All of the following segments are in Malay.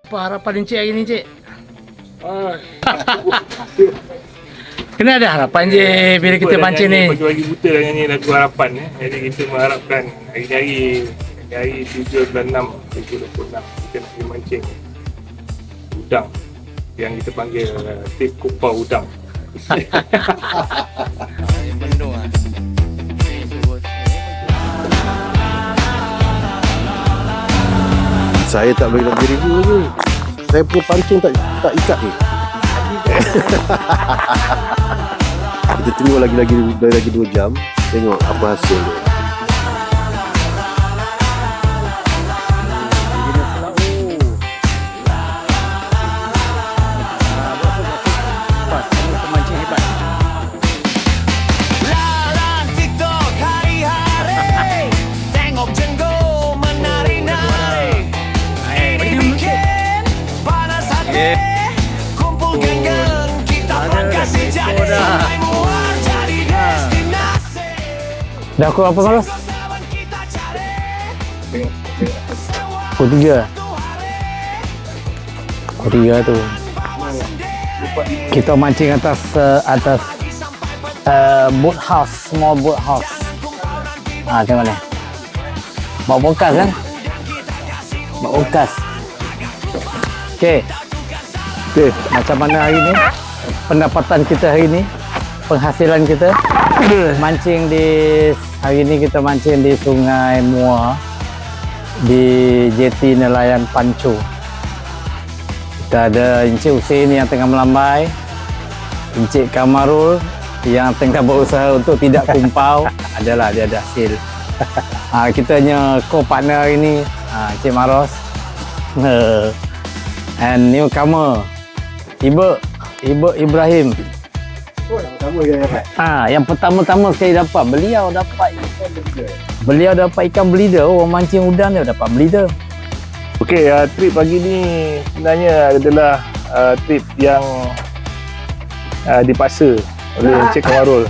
Apa harapan Encik hari ni, Encik? Kena ada harapan je bila kita pancing ni. Bagi-bagi buta dengan ni lagu harapan Jadi kita mengharapkan hari-hari 7 bulan 6 2026 kita nak pergi mancing udang yang kita panggil tip kupau udang. Bendung ah. Saya tak boleh nak review lagi. Saya punya pancing tak ikat ni. Kita tunggu lagi 2 jam. Tengok apa hasil dia. Dah aku apa Carlos? Pukul 3 tu kita mancing atas boat house, small boat house. Tengok ni bawa bokas kan? Bawa bokas. Okey, macam mana hari ni pendapatan kita hari ni, penghasilan kita mancing di hari ni kita mancing di Sungai Muar di jeti nelayan Pancu. Kita ada Encik Husin yang tengah melambai, Encik Kamarul yang tengah berusaha untuk tidak kumpau. Adalah dia ada hasil. Kita hanya co-partner hari ni, Encik Maros and newcomer Ibu Ibrahim. Yang pertama-tama sekali dapat, beliau dapat ikan belida. Orang mancing udang dia dapat belida. Okey, trip pagi ni sebenarnya adalah trip yang dipaksa oleh Encik Kamarul.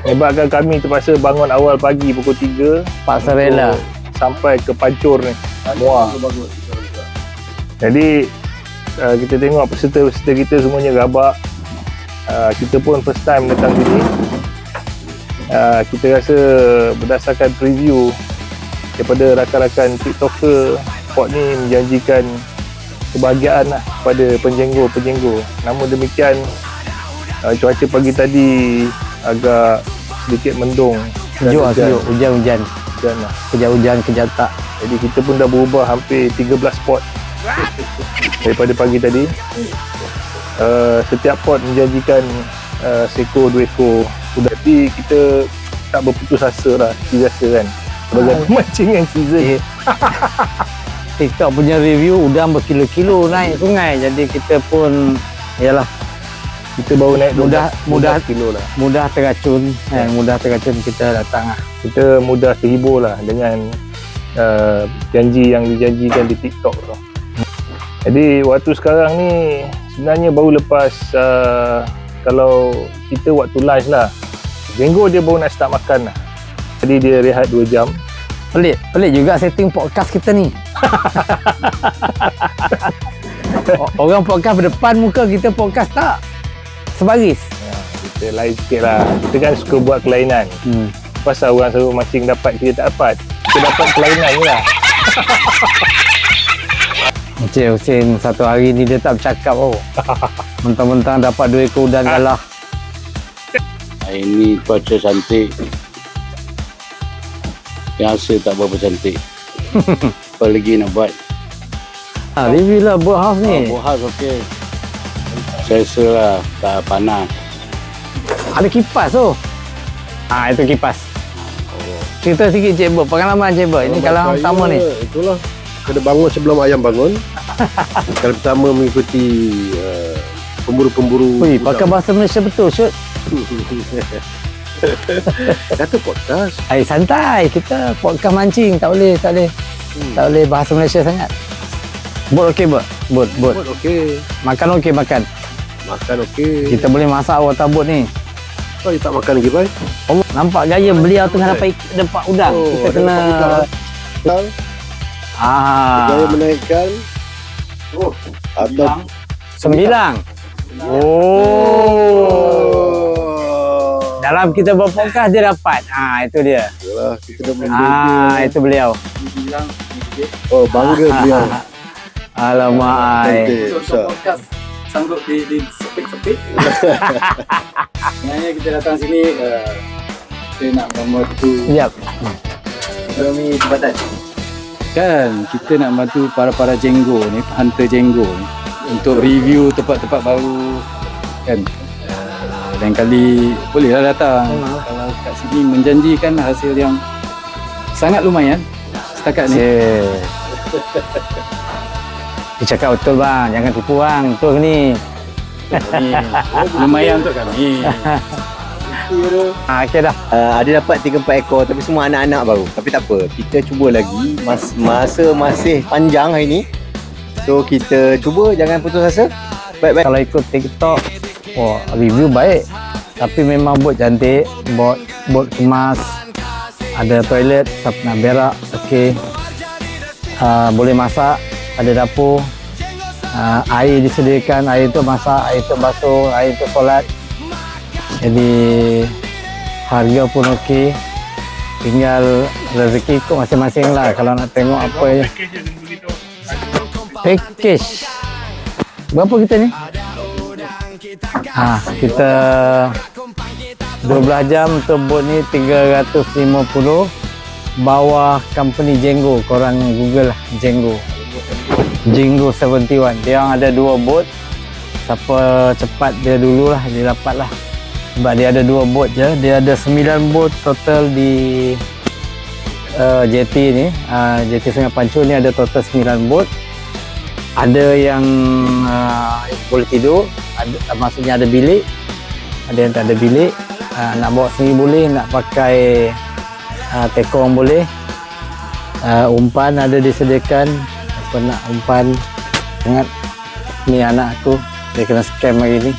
Menyebabkan kami terpaksa bangun awal pagi pukul 3 Paksa rela sampai ke Pancur ni, Muar. Jadi kita tengok peserta-peserta kita semuanya rabak. Kita pun first time datang sini. Kita rasa berdasarkan preview daripada rakan-rakan TikToker, spot ni menjanjikan kebahagiaan lah kepada penjenggo-penjenggo. Namun demikian, cuaca pagi tadi agak sedikit mendung. Sejuk, hujan-hujan lah. Kejap hujan, kejap tak. Jadi kita pun dah berubah hampir 13 spot daripada pagi tadi. Setiap pot menjanjikan seekor, 2 ekor. Tapi kita tak berputus asa lah, biasa kan, sebagai pemancingan season. TikTok punya review udang berkilo-kilo naik sungai. Jadi kita pun yalah, kita baru naik mudah kilo lah. Mudah terracun, mudah terracun kita datang lah. Kita mudah terhibur lah dengan janji yang dijanjikan di TikTok tu. Jadi waktu sekarang ni sebenarnya baru lepas kalau kita waktu lunch lah, Jenggo dia baru nak start makan lah. Jadi dia rehat 2 jam. Pelik juga setting podcast kita ni. Orang podcast berdepan muka, kita podcast tak sebaris. Kita lain sikit lah. Kita kan suka buat kelainan. Pasal orang selalu mancing dapat, kita tak dapat. Kita dapat kelainan je lah. Encik Husin satu hari ni dia tak bercakap mentang-mentang dapat 2 ekor udang kalah. Hari ni cuaca cantik. Yang hasil tak berapa cantik. Apa lagi nak buat? Review lah boat house ni. Boat house okey. Saya rasa lah tak panas. Ada kipas itu kipas. Cerita sikit Cik Bob, pengalaman Cik Bob. Ini kalangan pertama ni. Itulah. Kena bangun sebelum ayam bangun. Kali pertama mengikuti pemburu-pemburu. Pakai bahasa Malaysia betul, Syut. Kata podcast. Santai. Kita podcast mancing. Tak boleh bahasa Malaysia sangat. Bot okey, Bot? Bot okey. Makan okey, makan okey. Kita boleh masak water bot ni. Oh, dia tak makan lagi, Pai? Nampak gaya beliau tengah dapat udang. Kita kena... Gaya menaikkan Atau 9. Dalam kita berpodcast dia dapat. Itu dia. yalah, kita dah Itu beliau. Oh, bangga beliau. Alamak. ai. Cantik, besar. Sanggup di sepit-sepit. Sebenarnya kita datang sini kita nak membantu Siap. ekonomi tempatan. Kan kita nak bantu para jenggo ni, hunter jenggo ni untuk review tempat-tempat baru kan. Lain kali bolehlah datang. Kalau kat sini menjanjikan hasil yang sangat lumayan setakat ni. Dia cakap betul bang, jangan tipu bang. Betul ke ni? Lumayan untuk kami. Okey dah. Ada dapat 3-4 ekor tapi semua anak-anak baru. Tapi tak apa, kita cuba lagi. Masa masih panjang hari ni. So kita cuba, jangan putus asa. Baik-baik. Kalau ikut TikTok, review baik. Tapi memang bot cantik, bot kemas. Ada toilet, tak nak berak, okey. Boleh masak, ada dapur. Air disediakan, air untuk masak, air untuk basuh, air untuk solat. Jadi harga pun okey. Tinggal rezeki ikut masing-masing lah kalau nak tengok apa je. Package. Berapa kita ni? Kita 12 jam untuk bot ni 350. Bawah company Jenggo, korang Google lah Jenggo 71. Dia orang ada 2 bot. Siapa cepat dia dululah, dia dapat lah. Sebab dia ada 2 bot je. Dia ada 9 bot total di JT ni. JT Sungai Pancur ni ada total 9 bot. Ada yang boleh tidur, maksudnya ada bilik. Ada yang tak ada bilik. Nak bawa sendiri boleh, nak pakai tekong boleh. Umpan ada disediakan. Apa nak umpan, ingat ni anak aku, dia kena scam hari ni.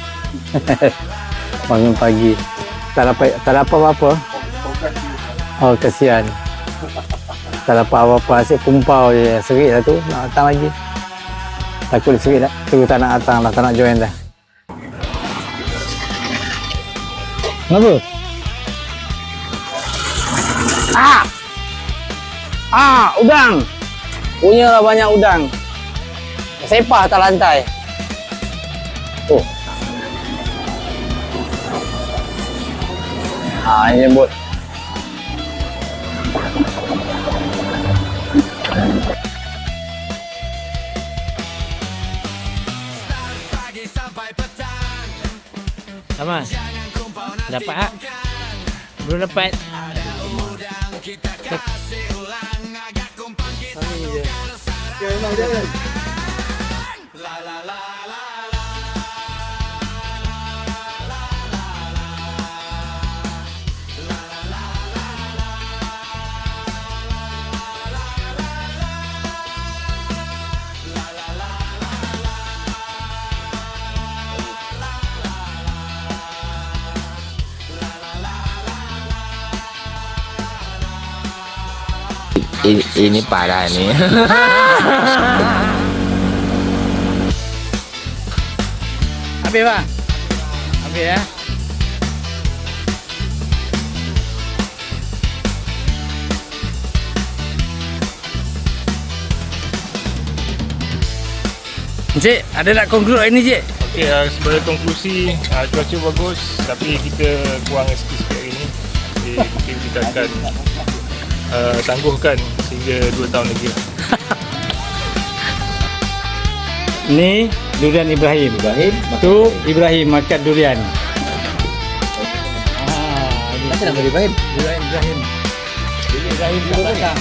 Bangun pagi tak dapat apa-apa. Oh kesian, tak dapat apa-apa, asyik kumpau je. Serik lah tu, nak datang lagi. Takut serik dah, tu tak nak datang lah, tak nak join dah. Kenapa? Udang. Punyalah banyak udang. Sepah atas lantai. Ini bot. Sama. Dapat tak? Belum dapat. Ini parah nih. Ambil bang. Ambil ya. Cik, ada nak conclude hari ni cik? Okey, sebagai konklusi, cuaca bagus tapi kita kurang rezeki sikit hari ni. Jadi mungkin kita akan tangguhkan sehingga 2 tahun lagi lah. Ni durian Ibrahim. Tu Ibrahim makan durian. Kenapa nama Ibrahim? Durian Ibrahim. Jadi Ibrahim tak datang.